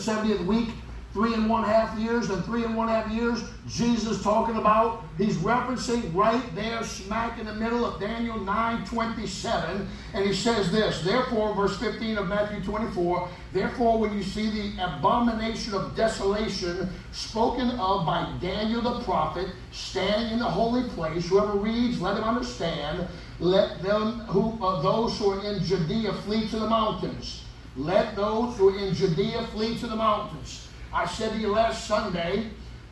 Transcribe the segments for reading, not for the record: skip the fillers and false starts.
70th week, 3.5 years, and 3.5 years, Jesus talking about, he's referencing right there smack in the middle of Daniel 9:27, and he says this, therefore, verse 15 of Matthew 24, therefore when you see the abomination of desolation spoken of by Daniel the prophet, standing in the holy place, whoever reads, let him understand, let them those who are in Judea flee to the mountains. Let those who are in Judea flee to the mountains. I said to you last Sunday,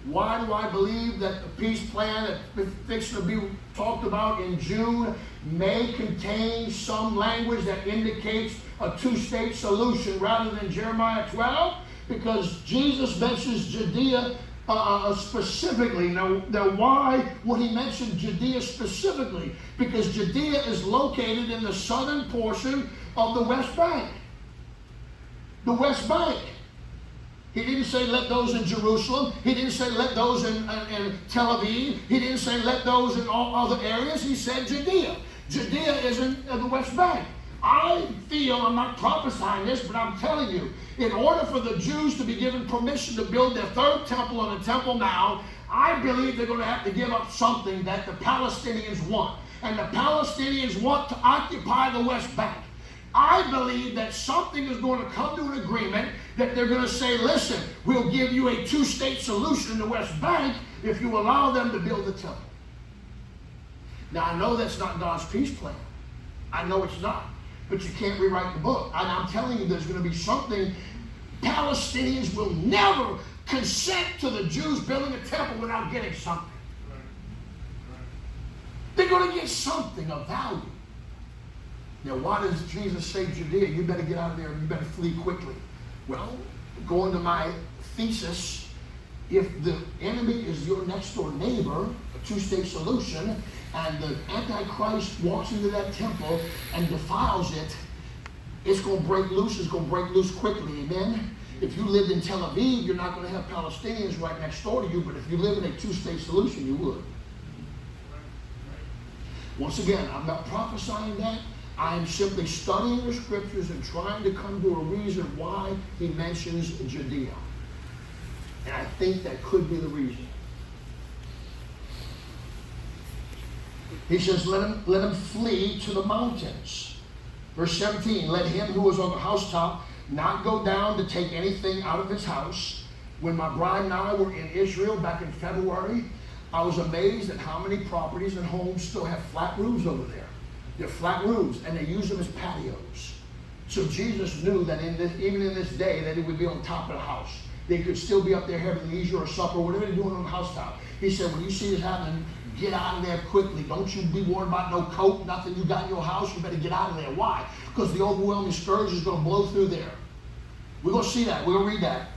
why do I believe that the peace plan that's fixing to be talked about in June may contain some language that indicates a two-state solution rather than Jeremiah 12? Because Jesus mentions Judea specifically. Now, why would he mention Judea specifically? Because Judea is located in the southern portion of the West Bank. The West Bank. He didn't say let those in Jerusalem. He didn't say let those in Tel Aviv. He didn't say let those in all other areas. He said Judea. Judea is in the West Bank. I feel, I'm not prophesying this, but I'm telling you, in order for the Jews to be given permission to build their third temple on the Temple Mount, I believe they're going to have to give up something that the Palestinians want. And the Palestinians want to occupy the West Bank. I believe that something is going to come to an agreement that they're going to say, listen, we'll give you a two-state solution in the West Bank if you allow them to build the temple. Now, I know that's not God's peace plan. I know it's not. But you can't rewrite the book. And I'm telling you, there's going to be something. Palestinians will never consent to the Jews building a temple without getting something. They're going to get something of value. Now, why does Jesus say Judea? You better get out of there and you better flee quickly. Well, going to my thesis, if the enemy is your next door neighbor, a two-state solution, and the Antichrist walks into that temple and defiles it, it's going to break loose. It's going to break loose quickly. Amen? If you lived in Tel Aviv, you're not going to have Palestinians right next door to you, but if you live in a two-state solution, you would. Once again, I'm not prophesying that. I am simply studying the scriptures and trying to come to a reason why he mentions Judea. And I think that could be the reason. He says, let him flee to the mountains. Verse 17, let him who is on the housetop not go down to take anything out of his house. When my bride and I were in Israel back in February, I was amazed at how many properties and homes still have flat roofs over there. They're flat roofs, and they use them as patios. So Jesus knew that even in this day, that it would be on top of the house. They could still be up there having leisure or supper, whatever they're doing on the housetop. He said, when you see this happening, get out of there quickly. Don't you be worried about no coat, nothing you got in your house. You better get out of there. Why? Because the overwhelming scourge is going to blow through there. We're going to see that. We're going to read that.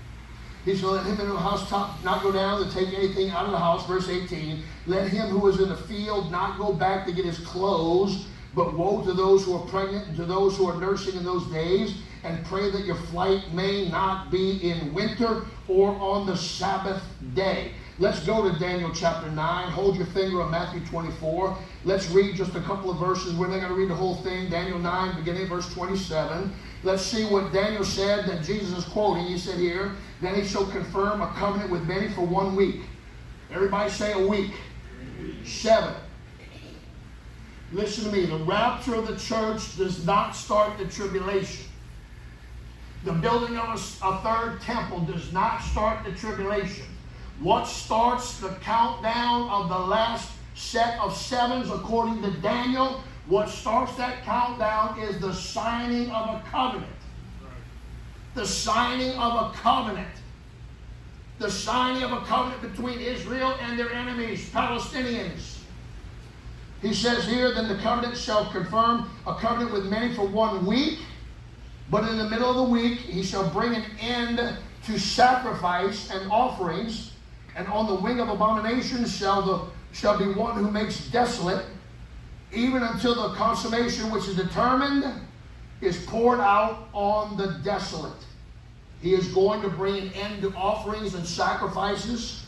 He's going to let him in the housetop not go down to take anything out of the house. Verse 18, let him who is in the field not go back to get his clothes. But woe to those who are pregnant and to those who are nursing in those days, and pray that your flight may not be in winter or on the Sabbath day. Let's go to Daniel chapter 9. Hold your finger on Matthew 24. Let's read just a couple of verses. We're not going to read the whole thing. Daniel 9, beginning verse 27. Let's see what Daniel said that Jesus is quoting. He said here, then he shall confirm a covenant with many for 1 week. Everybody say a week. 7. Listen to me. The rapture of the church does not start the tribulation. The building of a third temple does not start the tribulation. What starts the countdown of the last set of sevens, according to Daniel, what starts that countdown is the signing of a covenant. The signing of a covenant. The signing of a covenant between Israel and their enemies, Palestinians. He says here, then the covenant shall confirm a covenant with many for 1 week, but in the middle of the week he shall bring an end to sacrifice and offerings, and on the wing of abominations shall be one who makes desolate, even until the consummation which is determined is poured out on the desolate. He is going to bring an end to offerings and sacrifices.